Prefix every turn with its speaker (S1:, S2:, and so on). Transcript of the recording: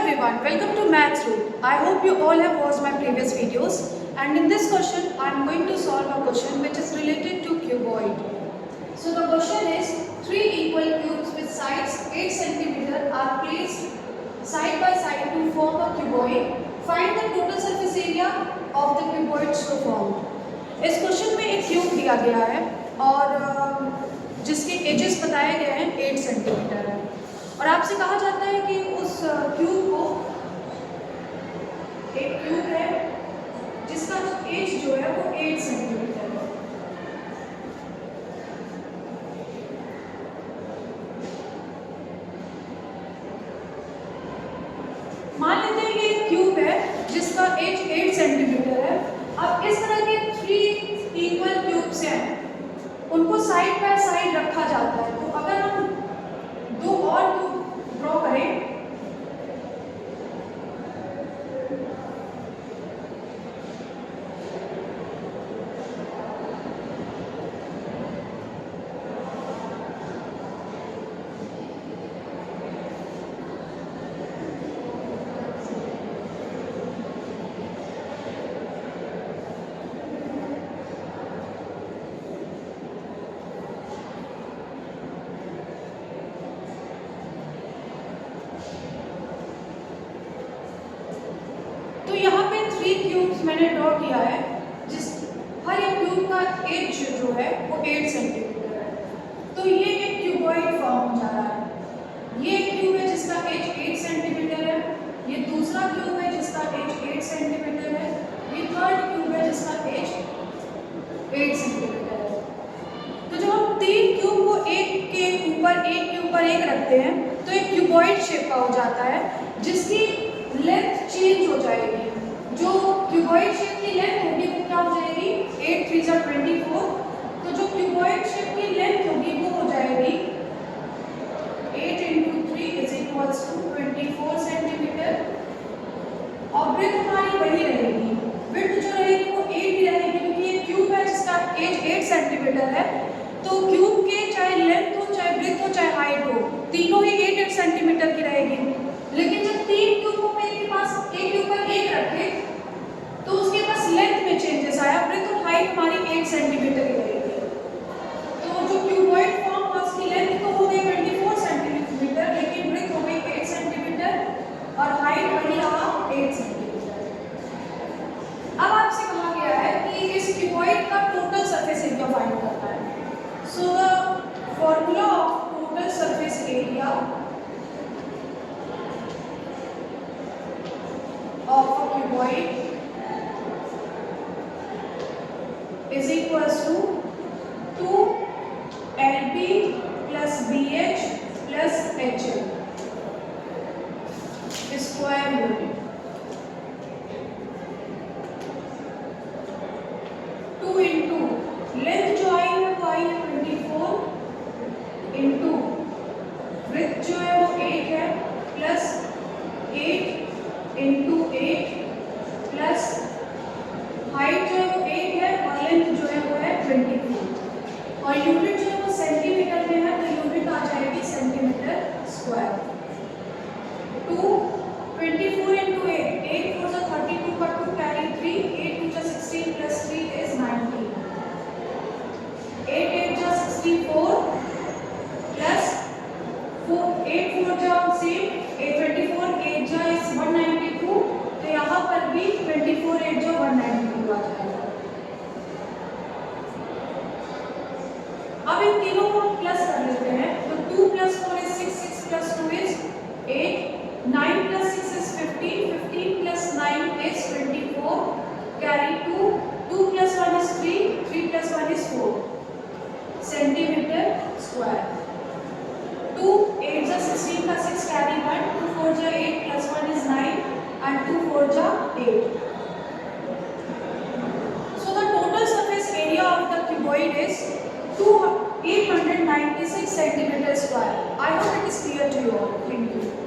S1: everyone, welcome to Maths Root. I hope you all have watched my previous videos, and in this question I am going to solve a question which is related to cuboid. So the question is, three equal cubes with sides 8 cm are placed side by side to form a cuboid. Find the total surface area of the cuboid so formed. इस question में एक cube दिया गया है और जिसके edges बताए गए हैं 8 सेंटीमीटर है, और आपसे कहा जाता है कि उस क्यूब को, एक क्यूब है जिसका एज जो है वो 8 सेंटीमीटर है। मान लेते हैं कि एक क्यूब है जिसका एज 8 सेंटीमीटर है। अब इस तरह के 3 इक्वल क्यूब्स हैं, उनको साइड बाय साइड रखा जाता है। तो अगर हम दो और क्यूब ड्रॉ करें, तो यहाँ पे 3 क्यूब्स मैंने ड्रॉ किया है, जिस हर एक क्यूब का एज जो है वो 8 सेंटीमीटर है। तो ये एक क्यूबॉइड फॉर्म हो जा रहा है। ये एक क्यूब है जिसका एज 8 सेंटीमीटर है, ये दूसरा क्यूब है जिसका एज 8 सेंटीमीटर है, ये थर्ड क्यूब है जिसका एज 8 सेंटीमीटर है। तो जब हम 3 क्यूब को एक के ऊपर एक रखते हैं तो एक क्यूबॉइड शेप का हो जाता है, जिसकी लेंथ चेंज हो जाएगी। जो क्यूबॉइड शेप की लेंथ होगी वो क्या हो जाएगी, 8 3 जा 24। तो जो क्यूबॉइड शेप की लेंथ होगी वो हो जाएगी 8 × 3 = 24 सेंटीमीटर। और ब्रेथ हमारी वही रहेगी, विड्थ जो रहेगी वो 8 ही रहेगी, क्योंकि ये क्यूब है जिसका एज 8 सेंटीमीटर है। तो क्यूब के चाहे लेंथ हो, चाहे ब्रेथ हो, चाहे हाइट हो, तीनों ही 8 सेंटीमीटर की रहेगी। लेकिन जब 3 क्यूब को मेरे पास एक के ऊपर एक रखे तो उसके पास लेंथ में चेंजेस आया, ब्रेथ और हाइट हमारी 8 सेंटीमीटर की रहेगी। तो जो क्यूबॉइड फॉर्म था उसकी लेंथ तो हो गई 24 सेंटीमीटर, लेकिन ब्रेथ हो गई 8 सेंटीमीटर और हाइट वही रहा 8 सेंटीमीटर। अब आपसे कहा गया है कि इस क्यूबॉइड का टोटल सरफेस एरिया फाइंड करना है। So the formula of total surface area of a cuboid is equals to 2LB plus BH plus HL square unit। 2 into length जो आई है वो आई है 24 into ब्रेथ जो है वो 8 है प्लस 8 into 8 प्लस हाइट जो है वो 8 है और लेंथ जो है वो है 24, और यूनिट जो है वो सेंटीमीटर में है, तो यूनिट आ जाएगी सेंटीमीटर स्क्वायर। 24 into 8, 8 4 जा 32 का 2 कैरी 3, 8 2 जा 16 प्लस 3 is 19, 8 8 जा 64 प्लस 8 4 जा सेम 24, 8 जा is 192, तो यहाँ पर भी 24 8 जो 192 आ जाएगा। अब इन तीनों को प्लस कर लेते हैं, तो 2 + 4 is 6, 6 + 2 is 8, 9 + 6 is 15, 15 + 9 is 24, carry 2, 2 + 1 is 3, 3 + 1 is 4 centimetre square. 2 8 जा 16 का 6 carry 1, 2 4 जा 8 plus 1 is 9 and 2 4 जा 8। So the total surface area of the cuboid is 896 centimeter square. I hope it is clear to you all. Thank you.